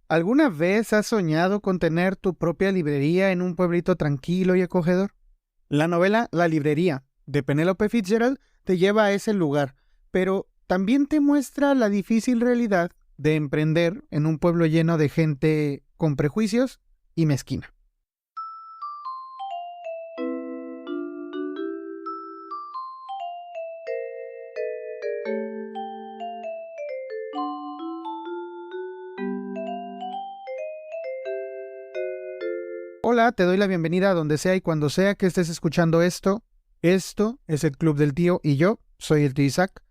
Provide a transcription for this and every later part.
¿Alguna vez has soñado con tener tu propia librería en un pueblito tranquilo y acogedor? La novela La librería, de Penelope Fitzgerald, te lleva a ese lugar, pero también te muestra la difícil realidad de emprender en un pueblo lleno de gente con prejuicios y mezquina. Hola, te doy la bienvenida a donde sea y cuando sea que estés escuchando esto. Esto es el Club del Tío y yo soy el tío Isaac,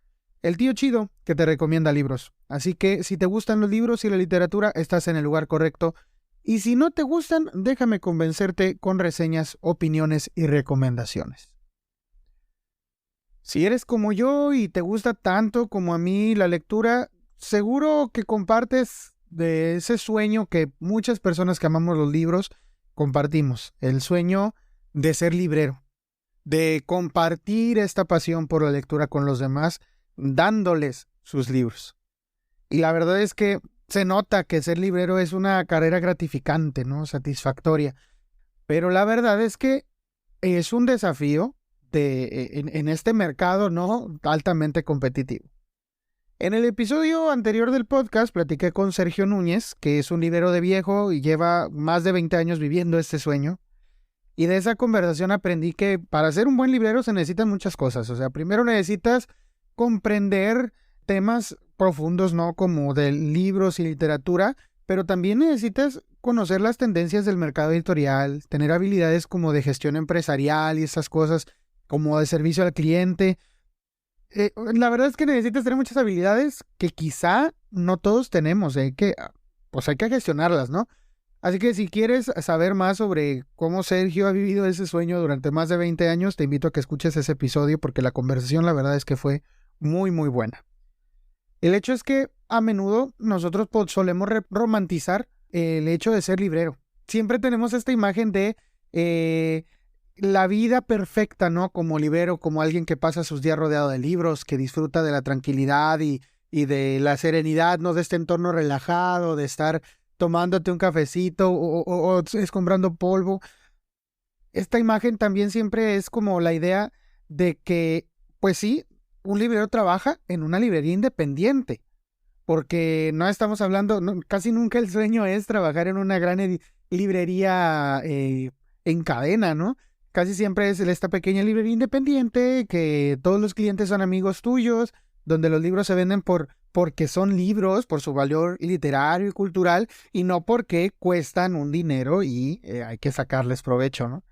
el tío chido que te recomienda libros. Así que si te gustan los libros y la literatura, estás en el lugar correcto. Y si no te gustan, déjame convencerte con reseñas, opiniones y recomendaciones. Si eres como yo y te gusta tanto como a mí la lectura, seguro que compartes de ese sueño que muchas personas que amamos los libros compartimos, el sueño de ser librero, de compartir esta pasión por la lectura con los demás, dándoles sus libros. Y la verdad es que se nota que ser librero es una carrera gratificante, ¿no? Satisfactoria. Pero la verdad es que es un desafío en este mercado, ¿no? Altamente competitivo. En el episodio anterior del podcast platiqué con Sergio Núñez, que es un librero de viejo y lleva más de 20 años viviendo este sueño. Y de esa conversación aprendí que para ser un buen librero se necesitan muchas cosas. O sea, primero necesitas comprender temas profundos, ¿no? Como de libros y literatura, pero también necesitas conocer las tendencias del mercado editorial, tener habilidades como de gestión empresarial y esas cosas, como de servicio al cliente. La verdad es que necesitas tener muchas habilidades que quizá no todos tenemos, pues hay que gestionarlas, ¿no? Así que si quieres saber más sobre cómo Sergio ha vivido ese sueño durante más de 20 años, te invito a que escuches ese episodio porque la conversación la verdad es que fue muy muy buena. El hecho es que a menudo nosotros solemos romantizar el hecho de ser librero. Siempre tenemos esta imagen de la vida perfecta, ¿no? Como librero, como alguien que pasa sus días rodeado de libros, que disfruta de la tranquilidad y de la serenidad, ¿no? De este entorno relajado, de estar tomándote un cafecito o escombrando polvo. Esta imagen también siempre es como la idea de que, pues sí, un librero trabaja en una librería independiente, porque no estamos hablando, casi nunca el sueño es trabajar en una gran librería en cadena, ¿no? Casi siempre es esta pequeña librería independiente, que todos los clientes son amigos tuyos, donde los libros se venden porque son libros, por su valor literario y cultural, y no porque cuestan un dinero y hay que sacarles provecho, ¿no?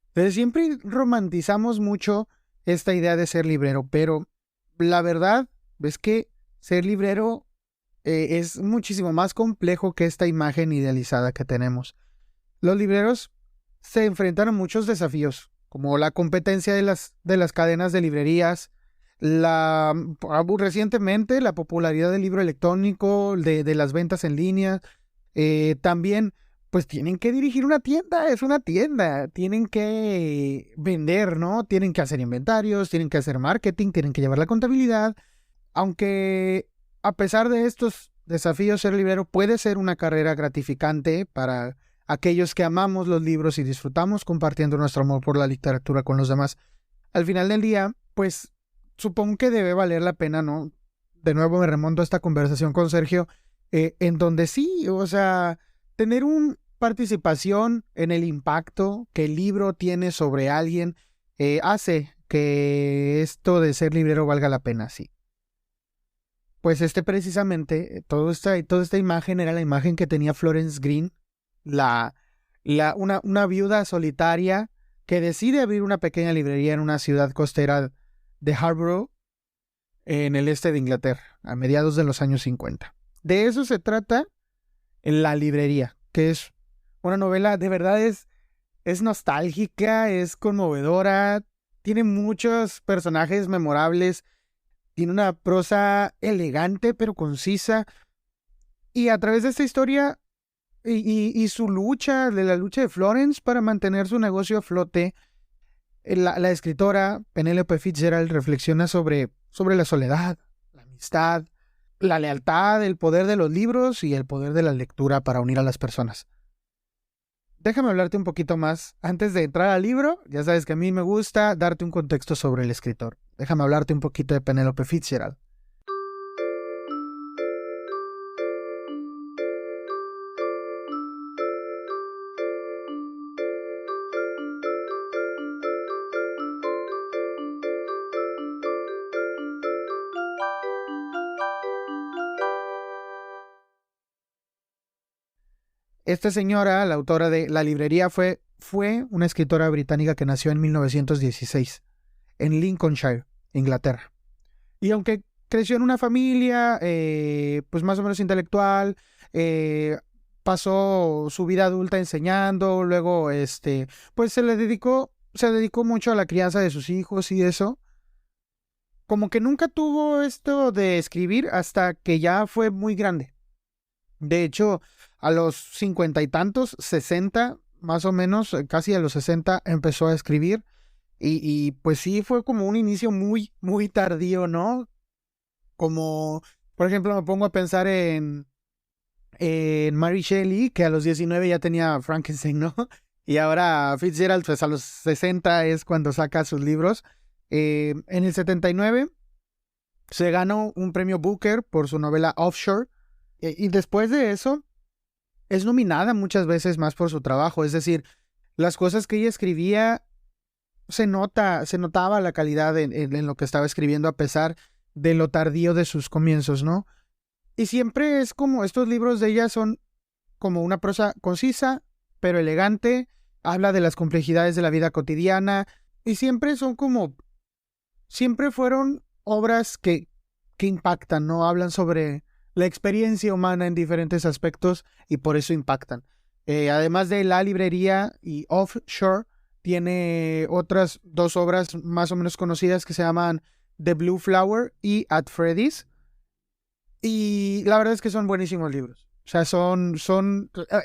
Entonces siempre romantizamos mucho esta idea de ser librero, pero la verdad es que ser librero es muchísimo más complejo que esta imagen idealizada que tenemos. Los libreros se enfrentan a muchos desafíos, como la competencia de las cadenas de librerías, recientemente la popularidad del libro electrónico, de las ventas en línea. También pues tienen que dirigir una tienda, es una tienda, tienen que vender, ¿no? Tienen que hacer inventarios, tienen que hacer marketing, tienen que llevar la contabilidad. Aunque a pesar de estos desafíos, ser librero puede ser una carrera gratificante para aquellos que amamos los libros y disfrutamos compartiendo nuestro amor por la literatura con los demás. Al final del día, pues supongo que debe valer la pena, ¿no? De nuevo me remonto a esta conversación con Sergio, en donde sí, o sea, tener una participación en el impacto que el libro tiene sobre alguien hace que esto de ser librero valga la pena, sí. Pues precisamente, toda esta imagen era la imagen que tenía Florence Green, una viuda solitaria que decide abrir una pequeña librería en una ciudad costera de Harborough, en el este de Inglaterra, a mediados de los años 50. De eso se trata La librería, que es una novela, de verdad es nostálgica, es conmovedora, tiene muchos personajes memorables, tiene una prosa elegante pero concisa, y a través de esta historia y su lucha, de la lucha de Florence para mantener su negocio a flote, la escritora Penelope Fitzgerald reflexiona sobre la soledad, la amistad, la lealtad, el poder de los libros y el poder de la lectura para unir a las personas. Déjame hablarte un poquito más. Antes de entrar al libro, ya sabes que a mí me gusta darte un contexto sobre el escritor. Déjame hablarte un poquito de Penélope Fitzgerald. Esta señora, la autora de La librería, fue una escritora británica que nació en 1916 en Lincolnshire, Inglaterra. Y aunque creció en una familia, pues más o menos intelectual, pasó su vida adulta enseñando, luego, pues se dedicó mucho a la crianza de sus hijos y eso. Como que nunca tuvo esto de escribir hasta que ya fue muy grande. De hecho, a los 50 y tantos, 60, más o menos, casi a los 60, empezó a escribir. Y pues sí, fue como un inicio muy, muy tardío, ¿no? Como, por ejemplo, me pongo a pensar en Mary Shelley, que a los 19 ya tenía Frankenstein, ¿no? Y ahora Fitzgerald, pues a los 60 es cuando saca sus libros. En el 79 se ganó un premio Booker por su novela Offshore. Y después de eso, es nominada muchas veces más por su trabajo. Es decir, las cosas que ella escribía, se notaba la calidad en lo que estaba escribiendo a pesar de lo tardío de sus comienzos, ¿no? Y siempre es como, estos libros de ella son como una prosa concisa, pero elegante, habla de las complejidades de la vida cotidiana, y siempre son como, siempre fueron obras que impactan, ¿no? Hablan sobre la experiencia humana en diferentes aspectos y por eso impactan. Además de La librería y Offshore, tiene otras dos obras más o menos conocidas que se llaman The Blue Flower y At Freddy's. Y la verdad es que son buenísimos libros. O sea,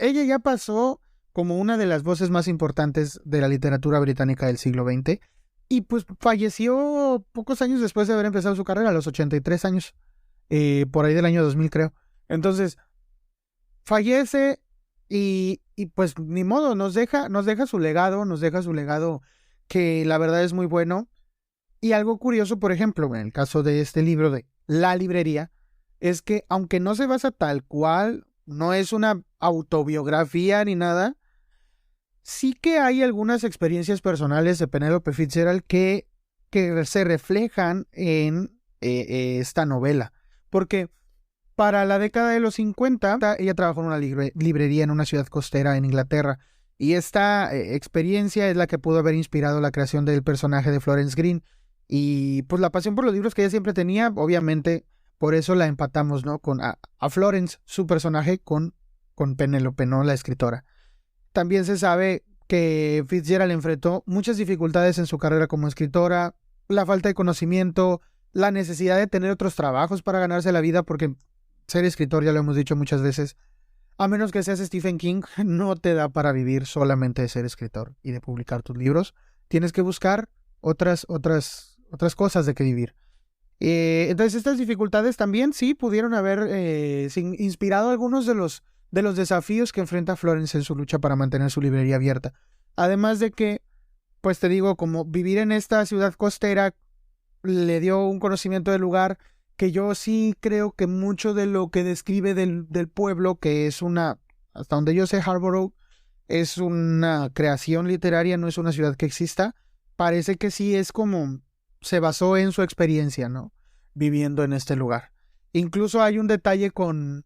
ella ya pasó como una de las voces más importantes de la literatura británica del siglo XX. Y pues falleció pocos años después de haber empezado su carrera, a los 83 años. Por ahí del año 2000, creo. Entonces, fallece y pues ni modo, nos deja su legado que la verdad es muy bueno. Y algo curioso, por ejemplo, en el caso de este libro de La librería, es que aunque no se basa tal cual, no es una autobiografía ni nada, sí que hay algunas experiencias personales de Penélope Fitzgerald que se reflejan en esta novela. Porque para la década de los 50, ella trabajó en una librería en una ciudad costera en Inglaterra. Y esta experiencia es la que pudo haber inspirado la creación del personaje de Florence Green. Y pues la pasión por los libros que ella siempre tenía, obviamente, por eso la empatamos, ¿no? Con a Florence, su personaje, con Penélope, ¿no? La escritora. También se sabe que Fitzgerald enfrentó muchas dificultades en su carrera como escritora, la falta de conocimiento, la necesidad de tener otros trabajos para ganarse la vida, porque ser escritor, ya lo hemos dicho muchas veces, a menos que seas Stephen King, no te da para vivir solamente de ser escritor y de publicar tus libros. Tienes que buscar otras cosas de que vivir. Entonces estas dificultades también sí pudieron haber inspirado algunos de los desafíos que enfrenta Florence en su lucha para mantener su librería abierta. Además de que, pues te digo, como vivir en esta ciudad costera le dio un conocimiento del lugar que yo sí creo que mucho de lo que describe del pueblo, que es hasta donde yo sé, Harborough es una creación literaria, no es una ciudad que exista, parece que sí es como se basó en su experiencia, ¿no? Viviendo en este lugar. Incluso hay un detalle con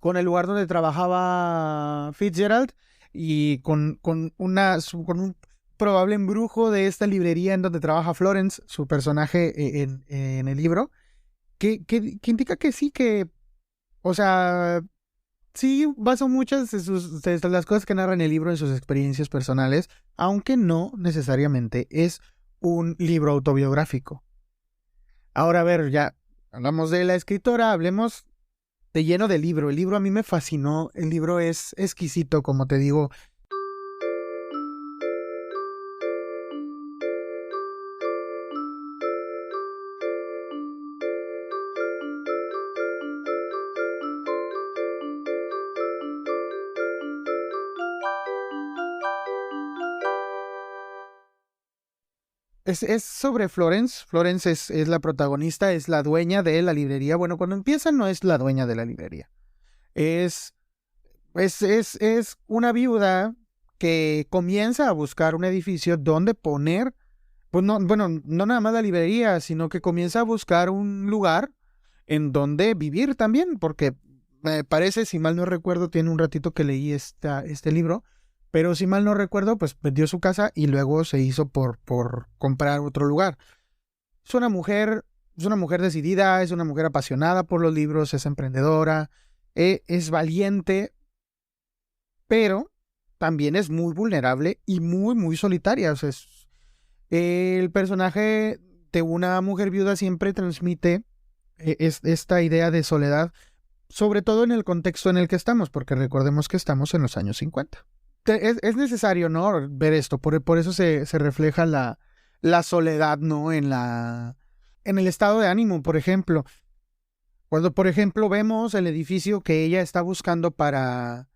el lugar donde trabajaba Fitzgerald y con un probable embrujo de esta librería en donde trabaja Florence, su personaje en el libro, que indica que sí, o sea, sí basó muchas de las cosas que narra en el libro en sus experiencias personales, aunque no necesariamente es un libro autobiográfico. Ahora, a ver, ya hablamos de la escritora, hablemos de lleno del libro. El libro a mí me fascinó, el libro es exquisito, como te digo. Es sobre Florence. Florence es la protagonista, es la dueña de la librería. Bueno, cuando empieza no es la dueña de la librería. Es, es una viuda que comienza a buscar un edificio donde poner, pues no, bueno, no nada más la librería, sino que comienza a buscar un lugar en donde vivir también, porque me parece, si mal no recuerdo, tiene un ratito que leí este libro, pero si mal no recuerdo, pues vendió su casa y luego se hizo por comprar otro lugar. Es una mujer, es una mujer decidida, es una mujer apasionada por los libros, es emprendedora, es valiente, pero también es muy vulnerable y muy, muy solitaria. O sea, el personaje de una mujer viuda siempre transmite esta idea de soledad, sobre todo en el contexto en el que estamos, porque recordemos que estamos en los años 50. Es necesario, ¿no? Ver esto, por eso se refleja la soledad, ¿no? En el estado de ánimo, por ejemplo. Cuando, por ejemplo, vemos el edificio que ella está buscando para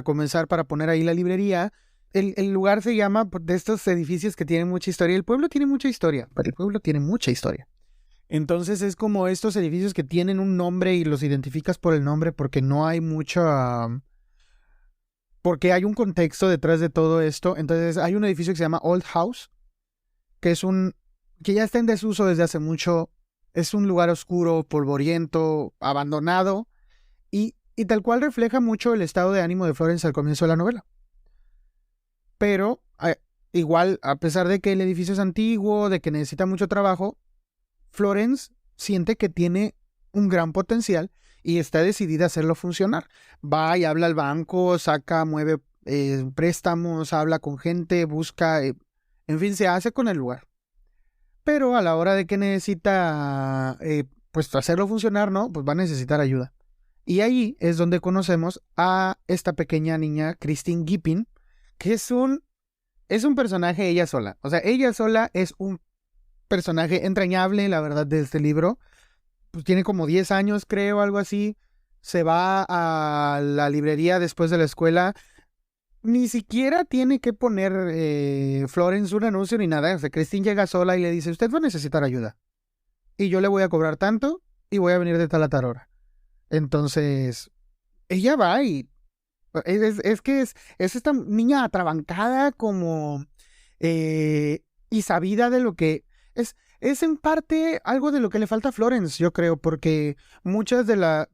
comenzar, para poner ahí la librería, el lugar se llama de estos edificios que tienen mucha historia. El pueblo tiene mucha historia, pero el pueblo tiene mucha historia. Entonces es como estos edificios que tienen un nombre y los identificas por el nombre porque no hay mucha... porque hay un contexto detrás de todo esto. Entonces hay un edificio que se llama Old House, que es que ya está en desuso desde hace mucho. Es un lugar oscuro, polvoriento, abandonado y tal cual refleja mucho el estado de ánimo de Florence al comienzo de la novela. Pero igual, a pesar de que el edificio es antiguo, de que necesita mucho trabajo, Florence siente que tiene un gran potencial y está decidida a hacerlo funcionar. Va y habla al banco, mueve préstamos, habla con gente, busca, en fin, se hace con el lugar. Pero a la hora de que necesita, pues hacerlo funcionar, ¿no? Pues va a necesitar ayuda. Y ahí es donde conocemos a esta pequeña niña, Christine Gippin, que es un personaje ella sola. O sea, ella sola es un personaje entrañable, la verdad, de este libro. Pues tiene como 10 años, creo, algo así. Se va a la librería después de la escuela. Ni siquiera tiene que poner Florence un anuncio ni nada. O sea, Christine llega sola y le dice, usted va a necesitar ayuda. Y yo le voy a cobrar tanto y voy a venir de tal a tal hora. Entonces, ella va y... Es que es esta niña atrabancada como... y sabida de lo que... Es en parte algo de lo que le falta a Florence, yo creo, porque muchas de la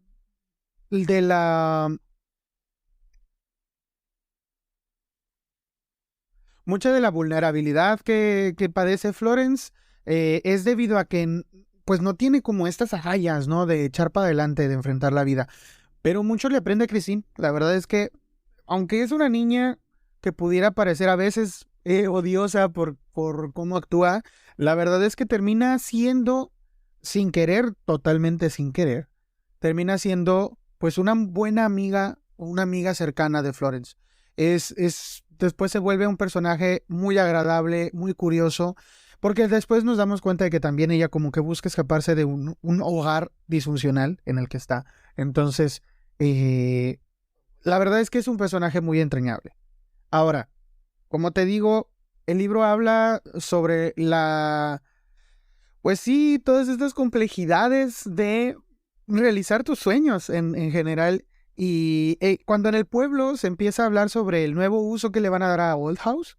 mucha de la vulnerabilidad que padece Florence es debido a que pues no tiene como estas agallas, ¿no? De echar para adelante, de enfrentar la vida. Pero mucho le aprende a Christine. La verdad es que, aunque es una niña que pudiera parecer a veces odiosa por cómo actúa, la verdad es que termina siendo, sin querer, totalmente sin querer, termina siendo pues una buena amiga, una amiga cercana de Florence. Después se vuelve un personaje muy agradable, muy curioso, porque después nos damos cuenta de que también ella como que busca escaparse de un hogar disfuncional en el que está. Entonces, eh, la verdad es que es un personaje muy entrañable. Ahora, como te digo, el libro habla sobre pues sí, todas estas complejidades de realizar tus sueños en general. Y cuando en el pueblo se empieza a hablar sobre el nuevo uso que le van a dar a Old House,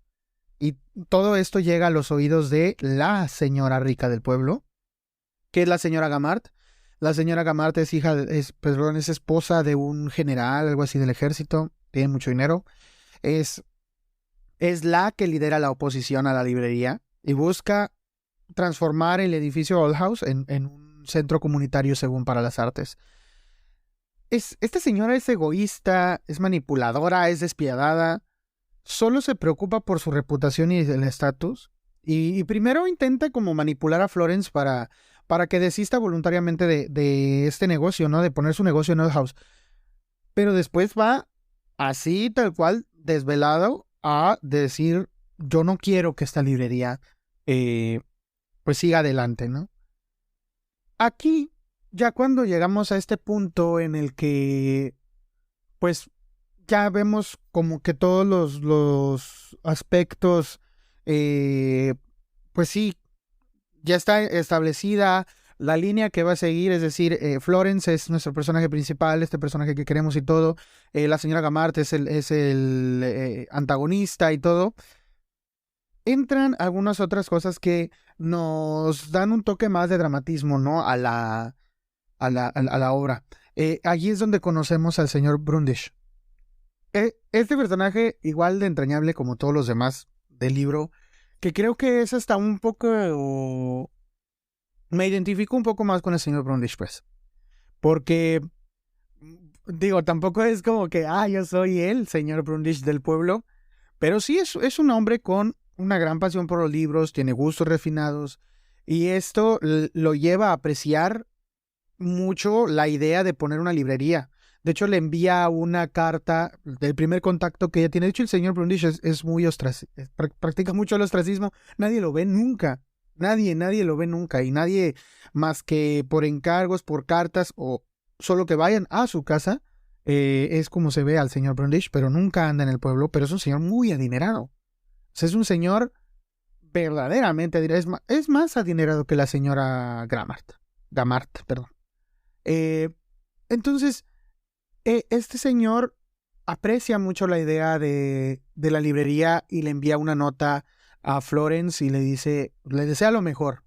y todo esto llega a los oídos de la señora rica del pueblo, que es la señora Gamart. La señora Gamart es perdón, es esposa de un general, algo así del ejército, tiene mucho dinero. Es, es la que lidera la oposición a la librería y busca transformar el edificio Old House en un centro comunitario según para las artes. Esta señora es egoísta, es manipuladora, es despiadada, solo se preocupa por su reputación y el estatus. Y primero intenta como manipular a Florence para que desista voluntariamente de este negocio, ¿no? De poner su negocio en Old House. Pero después va así, tal cual, desvelado, a decir, yo no quiero que esta librería pues siga adelante, ¿no? Aquí, ya cuando llegamos a este punto en el que, pues, ya vemos como que todos los aspectos, pues sí, ya está establecida la línea que va a seguir, es decir, Florence es nuestro personaje principal, este personaje que queremos y todo, la señora Gamart es el antagonista y todo. Entran algunas otras cosas que nos dan un toque más de dramatismo, ¿no? A la obra. Allí es donde conocemos al señor Brundish. Este personaje, igual de entrañable como todos los demás del libro, que creo que es hasta un poco... Me identifico un poco más con el señor Brundish, pues. Porque, digo, tampoco es como que, yo soy el señor Brundish del pueblo, pero sí es un hombre con una gran pasión por los libros, tiene gustos refinados, y esto lo lleva a apreciar mucho la idea de poner una librería. De hecho, le envía una carta del primer contacto que ella tiene. De hecho, el señor Brundish es muy practica mucho el ostracismo. Nadie lo ve nunca. Nadie lo ve nunca. Y nadie más que por encargos, por cartas o solo que vayan a su casa, es como se ve al señor Brundish, pero nunca anda en el pueblo. Pero es un señor muy adinerado. O sea, es un señor verdaderamente adinerado. Es más adinerado que la señora Gamart, perdón. Entonces, este señor aprecia mucho la idea de la librería y le envía una nota a Florence y le desea lo mejor.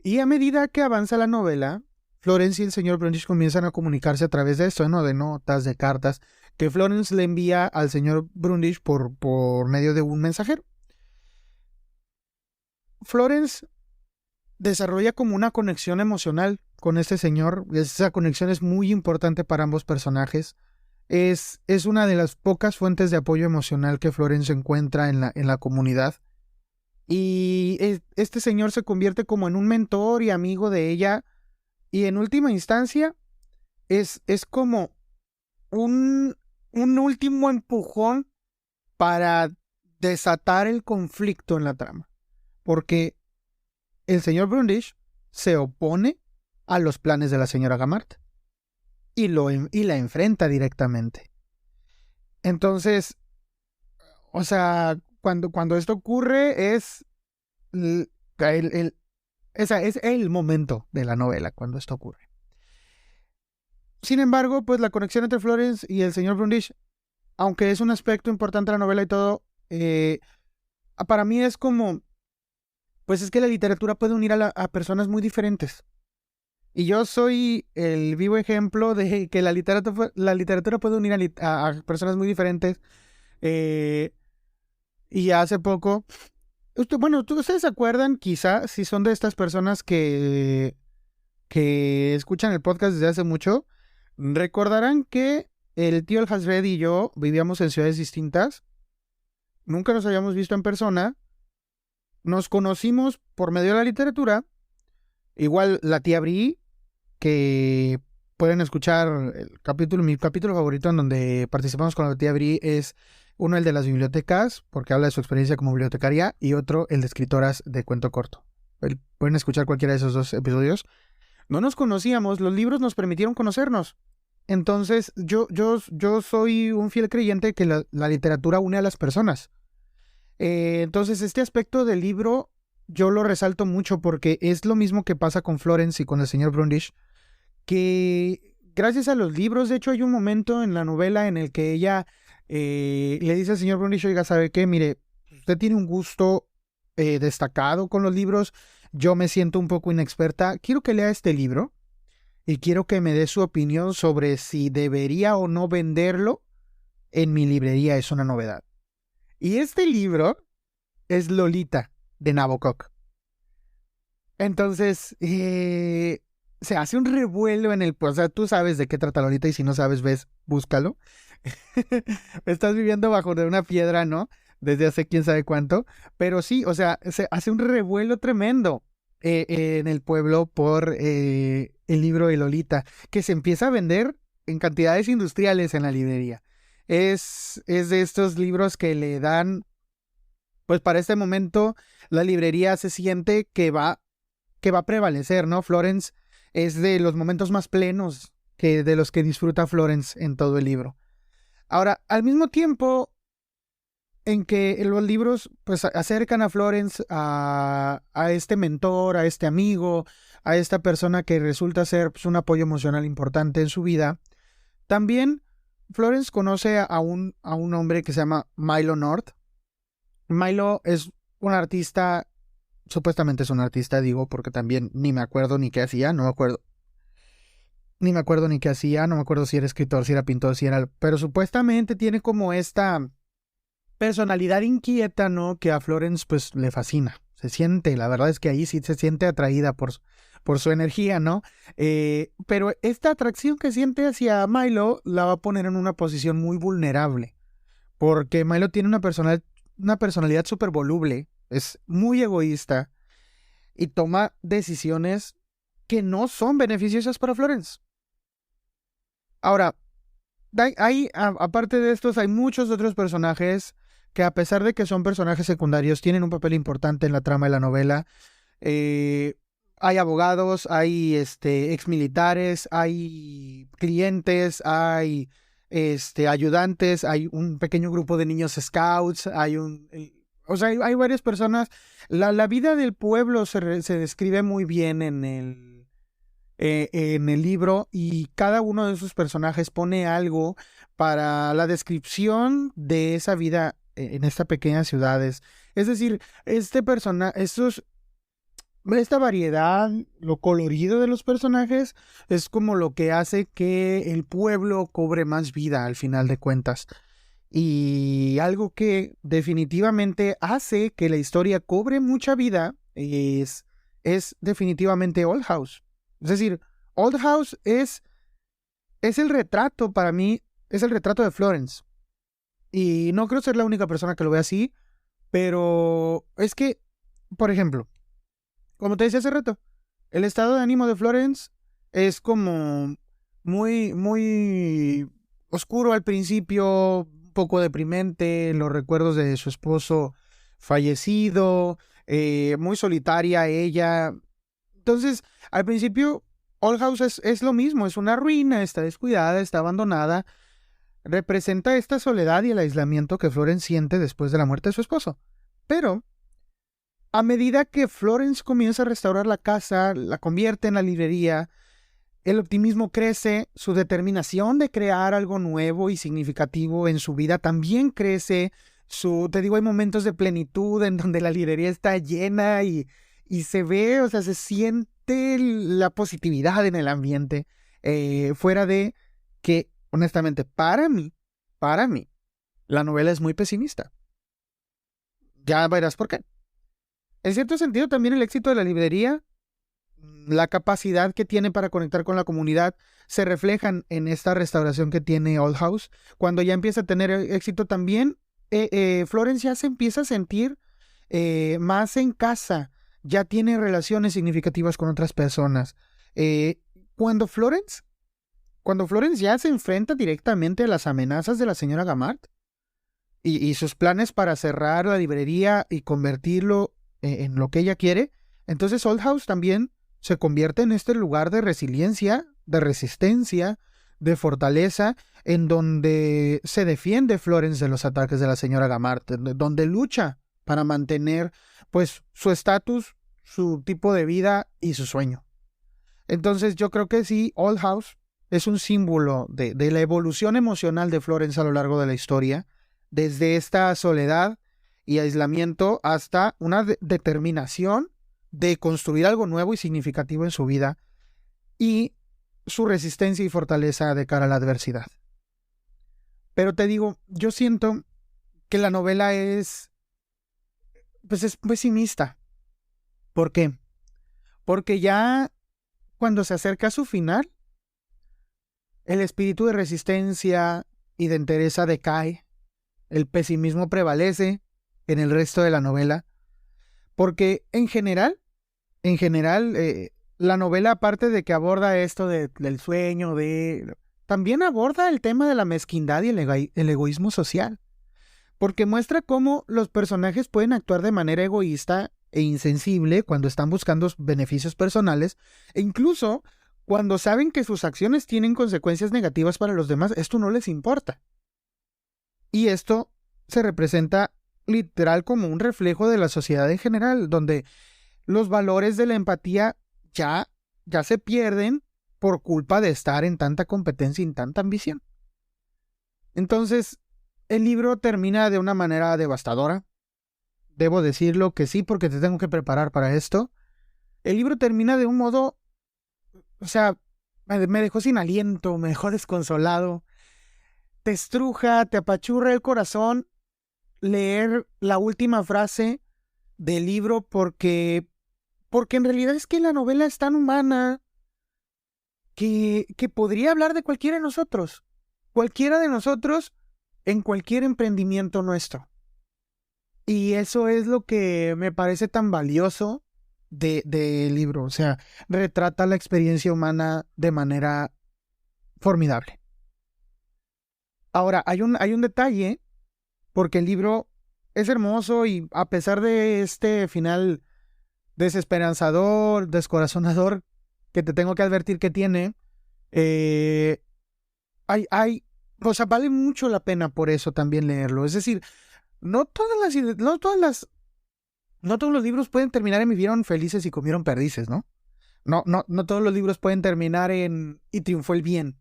Y a medida que avanza la novela, Florence y el señor Brundish comienzan a comunicarse a través de esto, ¿no? De notas, de cartas, que Florence le envía al señor Brundish por medio de un mensajero. Florence desarrolla como una conexión emocional con este señor. Esa conexión es muy importante para ambos personajes. Es una de las pocas fuentes de apoyo emocional que Florence encuentra en la comunidad. Y este señor se convierte como en un mentor y amigo de ella. Y en última instancia, es como un último empujón para desatar el conflicto en la trama. Porque el señor Brundish se opone a los planes de la señora Gamart y la enfrenta directamente. Entonces, o sea, cuando esto ocurre es es el momento de la novela cuando esto ocurre. Sin embargo, pues la conexión entre Florence y el señor Brundish, aunque es un aspecto importante de la novela y todo, para mí es como, pues es que la literatura puede unir a personas muy diferentes. Y yo soy el vivo ejemplo de que la literatura puede unir a personas muy diferentes. Y hace poco, ustedes se acuerdan, quizá, si son de estas personas que escuchan el podcast desde hace mucho, recordarán que el tío El Hasred y yo vivíamos en ciudades distintas. Nunca nos habíamos visto en persona. Nos conocimos por medio de la literatura. Igual la tía Bri, que pueden escuchar mi capítulo favorito en donde participamos con la tía Bri es uno el de las bibliotecas, porque habla de su experiencia como bibliotecaria, y otro el de escritoras de cuento corto. Pueden escuchar cualquiera de esos dos episodios. No nos conocíamos, los libros nos permitieron conocernos. Entonces, yo soy un fiel creyente que la literatura une a las personas. Entonces, este aspecto del libro yo lo resalto mucho porque es lo mismo que pasa con Florence y con el señor Brundish, que gracias a los libros, de hecho hay un momento en la novela en el que ella le dice al señor Brundish, oiga, ¿sabe qué? Mire, usted tiene un gusto destacado con los libros, yo me siento un poco inexperta, quiero que lea este libro y quiero que me dé su opinión sobre si debería o no venderlo en mi librería, es una novedad. Y este libro es Lolita, de Nabokov. Entonces, se hace un revuelo en el... O sea, tú sabes de qué trata Lolita y si no sabes, búscalo. Estás viviendo bajo de una piedra, ¿no? Desde hace quién sabe cuánto. Pero sí, o sea, se hace un revuelo tremendo en el pueblo por el libro de Lolita, que se empieza a vender en cantidades industriales en la librería. Es de estos libros que le dan... Pues para este momento la librería se siente que va a prevalecer, ¿no? Florence es de los momentos más plenos de los que disfruta Florence en todo el libro. Ahora, al mismo tiempo, en que los libros pues acercan a Florence a este mentor, a este amigo, a esta persona que resulta ser pues, un apoyo emocional importante en su vida. También Florence conoce a un hombre que se llama Milo North. Milo es un artista, supuestamente es un artista, digo, porque también ni me acuerdo ni qué hacía, no me acuerdo. Ni me acuerdo ni qué hacía, no me acuerdo si era escritor, si era pintor, si era... Pero supuestamente tiene como esta personalidad inquieta, ¿no? Que a Florence pues le fascina. Se siente, la verdad es que ahí sí se siente atraída por su energía, ¿no? Pero esta atracción que siente hacia Milo la va a poner en una posición muy vulnerable. Porque Milo tiene una personalidad súper voluble, es muy egoísta y toma decisiones que no son beneficiosas para Florence. Ahora, aparte de estos, hay muchos otros personajes que a pesar de que son personajes secundarios, tienen un papel importante en la trama de la novela. Hay abogados, hay exmilitares, hay clientes, hay ayudantes, hay un pequeño grupo de niños scouts, o sea, hay varias personas. La vida del pueblo se describe muy bien en el libro y cada uno de esos personajes pone algo para la descripción de esa vida en estas pequeñas ciudades. Es decir, esta variedad, lo colorido de los personajes, es como lo que hace que el pueblo cobre más vida al final de cuentas. Y algo que definitivamente hace que la historia cobre mucha vida es definitivamente Old House. Es decir, Old House es el retrato para mí, es el retrato de Florence. Y no creo ser la única persona que lo ve así, pero es que, por ejemplo, como te decía hace rato, el estado de ánimo de Florence es como muy oscuro al principio, un poco deprimente, los recuerdos de su esposo fallecido, muy solitaria ella. Entonces, al principio, Old House es lo mismo, es una ruina, está descuidada, está abandonada, representa esta soledad y el aislamiento que Florence siente después de la muerte de su esposo. Pero a medida que Florence comienza a restaurar la casa, la convierte en la librería, el optimismo crece, su determinación de crear algo nuevo y significativo en su vida también crece. Te digo, hay momentos de plenitud en donde la librería está llena y se ve, o sea, se siente la positividad en el ambiente. Fuera de que, honestamente, para mí, la novela es muy pesimista. Ya verás por qué. En cierto sentido, también el éxito de la librería, la capacidad que tiene para conectar con la comunidad, se reflejan en esta restauración que tiene Old House. Cuando ya empieza a tener éxito también, Florence ya se empieza a sentir más en casa, ya tiene relaciones significativas con otras personas. Eh, cuando Florence ya se enfrenta directamente a las amenazas de la señora Gamart y sus planes para cerrar la librería y convertirlo en lo que ella quiere, entonces Old House también se convierte en este lugar de resiliencia, de resistencia, de fortaleza, en donde se defiende Florence de los ataques de la señora Gamart, donde lucha para mantener pues su estatus, su tipo de vida y su sueño. Entonces yo creo que sí, Old House es un símbolo de la evolución emocional de Florence a lo largo de la historia, desde esta soledad y aislamiento hasta una determinación de construir algo nuevo y significativo en su vida y su resistencia y fortaleza de cara a la adversidad. Pero te digo, yo siento que la novela es pesimista. ¿Por qué? Porque ya cuando se acerca a su final, el espíritu de resistencia y de entereza decae, el pesimismo prevalece en el resto de la novela, porque en general, la novela, aparte de que aborda esto del sueño, también aborda el tema de la mezquindad y el egoísmo social, porque muestra cómo los personajes pueden actuar de manera egoísta e insensible cuando están buscando beneficios personales, e incluso cuando saben que sus acciones tienen consecuencias negativas para los demás, esto no les importa. Y esto se representa literal como un reflejo de la sociedad en general, donde los valores de la empatía ya se pierden por culpa de estar en tanta competencia y en tanta ambición. Entonces, el libro termina de una manera devastadora. Debo decirlo que sí, porque te tengo que preparar para esto. El libro termina de un modo, o sea, me dejó sin aliento, me dejó desconsolado. Te estruja, te apachurra el corazón leer la última frase del libro porque en realidad es que la novela es tan humana que podría hablar de cualquiera de nosotros en cualquier emprendimiento nuestro. Y eso es lo que me parece tan valioso del libro. O sea, retrata la experiencia humana de manera formidable. Ahora, hay un detalle, porque el libro es hermoso y a pesar de este final desesperanzador, descorazonador, que te tengo que advertir que tiene, eh, o sea, vale mucho la pena por eso también leerlo. Es decir, no todos los libros pueden terminar en vivieron felices y comieron perdices, ¿no? No todos los libros pueden terminar en y triunfó el bien.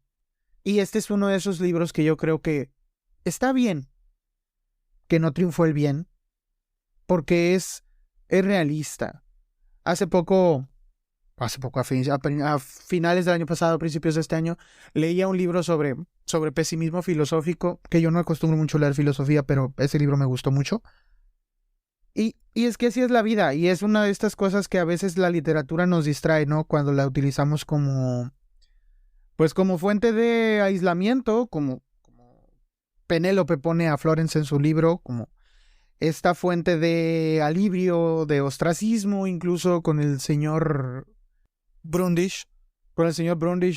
Y este es uno de esos libros que yo creo que está bien que no triunfó el bien, porque es realista. Hace poco, a finales del año pasado, principios de este año, leía un libro sobre pesimismo filosófico, que yo no acostumbro mucho a leer filosofía, pero ese libro me gustó mucho. Y es que así es la vida, y es una de estas cosas que a veces la literatura nos distrae, ¿no? Cuando la utilizamos pues como fuente de aislamiento, como Penélope pone a Florence en su libro, como esta fuente de alivio, de ostracismo, incluso con el señor Brundish,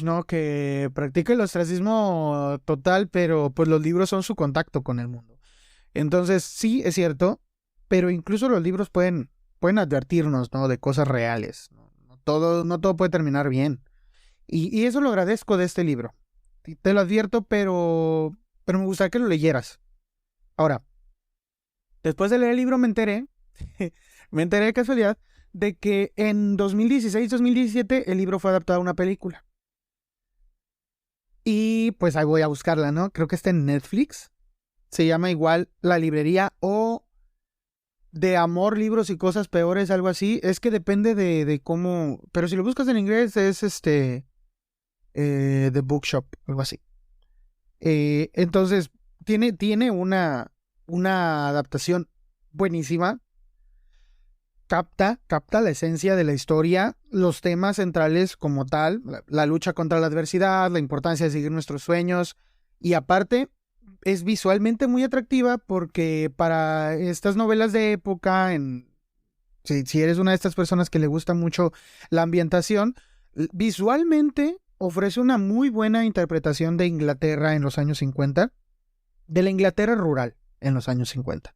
¿no? Que practica el ostracismo total, pero pues los libros son su contacto con el mundo. Entonces, sí, es cierto, pero incluso los libros pueden advertirnos, ¿no? De cosas reales. No todo puede terminar bien. Y eso lo agradezco de este libro. Te lo advierto, pero me gustaría que lo leyeras. Ahora, después de leer el libro me enteré de casualidad, de que en 2016-2017 el libro fue adaptado a una película. Y pues ahí voy a buscarla, ¿no? Creo que está en Netflix. Se llama igual La Librería o De Amor, Libros y Cosas Peores, algo así. Es que depende de cómo... Pero si lo buscas en inglés es The Bookshop, algo así. Entonces, tiene una adaptación buenísima. Capta la esencia de la historia, los temas centrales como tal, la lucha contra la adversidad, la importancia de seguir nuestros sueños, y aparte es visualmente muy atractiva porque para estas novelas de época, si eres una de estas personas que le gusta mucho la ambientación, visualmente ofrece una muy buena interpretación de Inglaterra en los años 50, de la Inglaterra rural en los años 50.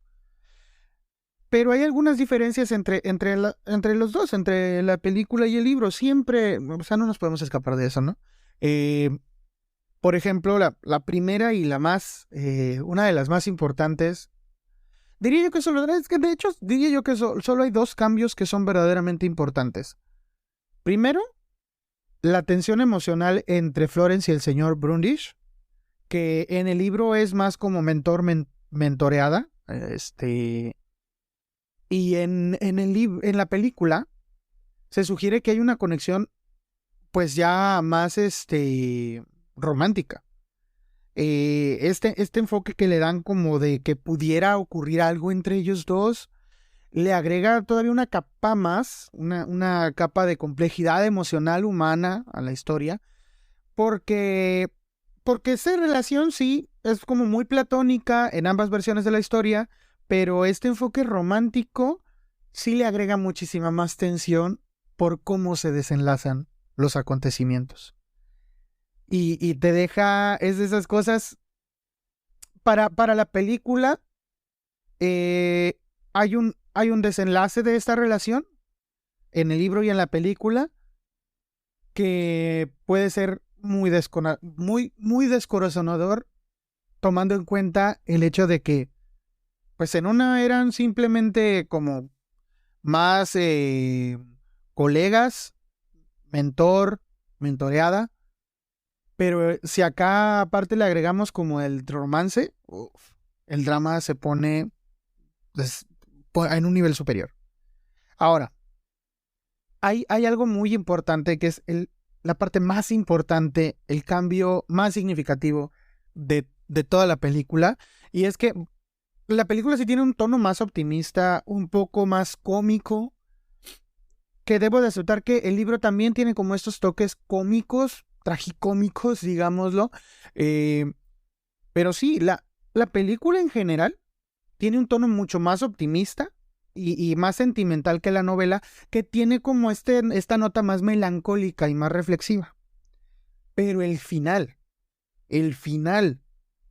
Pero hay algunas diferencias entre los dos, entre la película y el libro. Siempre, o sea, no nos podemos escapar de eso, ¿no? Por ejemplo, la primera y una de las más importantes, diría yo que solo hay dos cambios que son verdaderamente importantes. Primero, la tensión emocional entre Florence y el señor Brundish, que en el libro es más como mentoreada, y en la película se sugiere que hay una conexión pues ya más romántica. Este enfoque que le dan como de que pudiera ocurrir algo entre ellos dos, le agrega todavía una capa más, una capa de complejidad emocional humana a la historia, porque esa relación sí es como muy platónica en ambas versiones de la historia, pero este enfoque romántico sí le agrega muchísima más tensión por cómo se desenlazan los acontecimientos. Y te deja, es de esas cosas, para la película, hay un desenlace de esta relación en el libro y en la película que puede ser muy descorazonador, tomando en cuenta el hecho de que pues en una eran simplemente como más colegas, mentor, mentoreada, pero si acá aparte le agregamos como el romance, uf, el drama se pone pues, en un nivel superior. Ahora, hay algo muy importante que es la parte más importante, el cambio más significativo de toda la película, y es que la película sí tiene un tono más optimista, un poco más cómico, que debo de aceptar que el libro también tiene como estos toques cómicos, tragicómicos, digámoslo. Eh, pero sí, la película en general tiene un tono mucho más optimista y más sentimental que la novela, que tiene como esta nota más melancólica y más reflexiva. Pero el final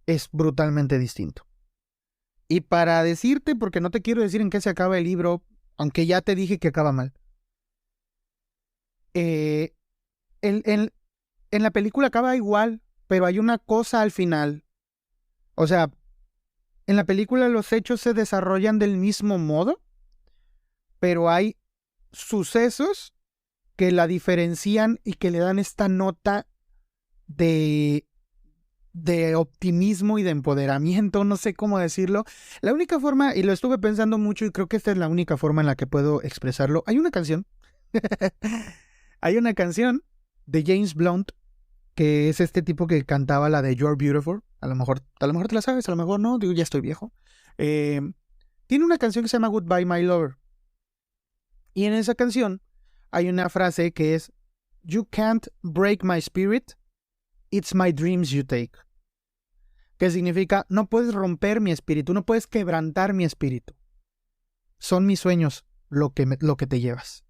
es brutalmente distinto. Y para decirte, porque no te quiero decir en qué se acaba el libro, aunque ya te dije que acaba mal, eh, en, en, en la película acaba igual, pero hay una cosa al final. O sea, en la película los hechos se desarrollan del mismo modo, pero hay sucesos que la diferencian y que le dan esta nota de, de optimismo y de empoderamiento, no sé cómo decirlo. La única forma, y lo estuve pensando mucho y creo que esta es la única forma en la que puedo expresarlo, hay una canción, hay una canción de James Blunt, que es este tipo que cantaba la de You're Beautiful. A lo mejor te la sabes, a lo mejor no, digo, ya estoy viejo. Eh, Tiene una canción que se llama Goodbye My Lover. Y en esa canción hay una frase que es You can't break my spirit, it's my dreams you take. Que significa, no puedes romper mi espíritu, no puedes quebrantar mi espíritu. Son mis sueños lo que te llevas.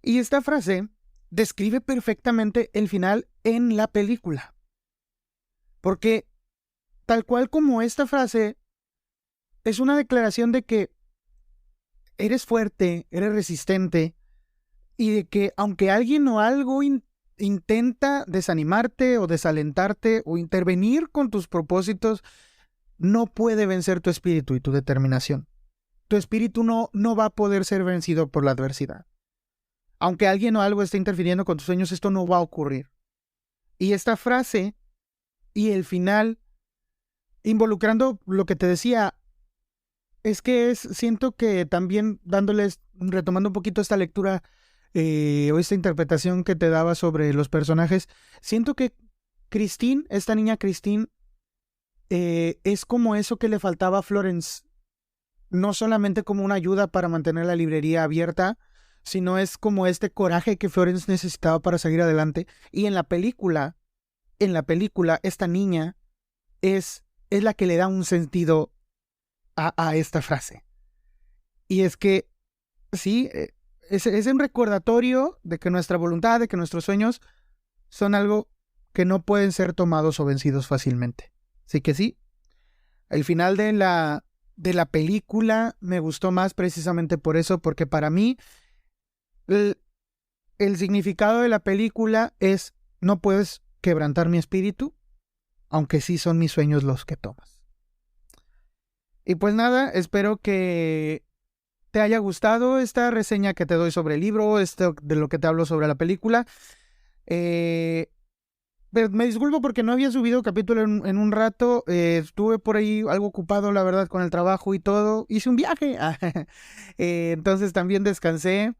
Y esta frase describe perfectamente el final en la película. Porque tal cual como esta frase es una declaración de que eres fuerte, eres resistente y de que aunque alguien o algo intenta desanimarte o desalentarte o intervenir con tus propósitos, no puede vencer tu espíritu y tu determinación. Tu espíritu no va a poder ser vencido por la adversidad. Aunque alguien o algo esté interfiriendo con tus sueños, esto no va a ocurrir. Y esta frase y el final, involucrando lo que te decía, es que siento que también retomando un poquito esta lectura o esta interpretación que te daba sobre los personajes, siento que Christine, esta niña Christine, es como eso que le faltaba a Florence, no solamente como una ayuda para mantener la librería abierta, sino es como este coraje que Florence necesitaba para seguir adelante. Y en la película, esta niña es la que le da un sentido a esta frase. Y es que, sí, es un recordatorio de que nuestra voluntad, de que nuestros sueños son algo que no pueden ser tomados o vencidos fácilmente. Así que sí, el final de la película me gustó más precisamente por eso, porque para mí el, el significado de la película es no puedes quebrantar mi espíritu, aunque sí son mis sueños los que tomas. Y pues nada, espero que te haya gustado esta reseña que te doy sobre el libro, esto de lo que te hablo sobre la película. Pero me disculpo porque no había subido capítulo en un rato. Estuve por ahí algo ocupado, la verdad, con el trabajo y todo. Hice un viaje. Entonces también descansé.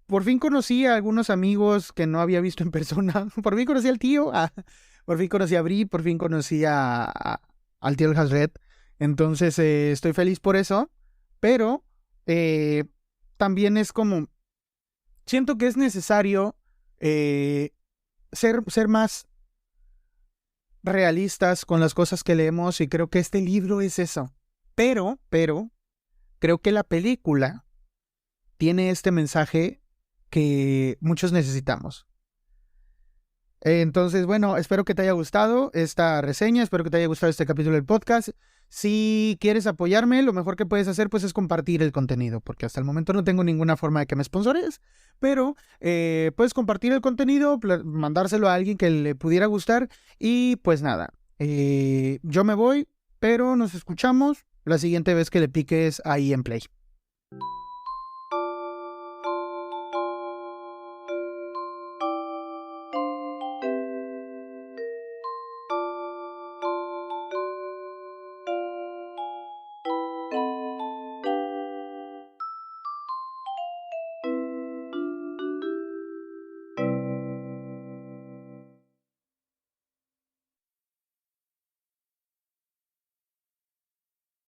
Por fin conocí a algunos amigos que no había visto en persona. Por fin conocí al tío. Por fin conocí a Bri. Por fin conocí al tío El Hasred. Entonces estoy feliz por eso. Pero también es como... Siento que es necesario ser más realistas con las cosas que leemos y creo que este libro es eso. Pero, creo que la película tiene este mensaje que muchos necesitamos. Entonces, bueno, espero que te haya gustado esta reseña, espero que te haya gustado este capítulo del podcast. Si quieres apoyarme, lo mejor que puedes hacer pues es compartir el contenido, porque hasta el momento no tengo ninguna forma de que me sponsores, pero puedes compartir el contenido, mandárselo a alguien que le pudiera gustar y pues nada, yo me voy, pero nos escuchamos la siguiente vez que le piques ahí en play.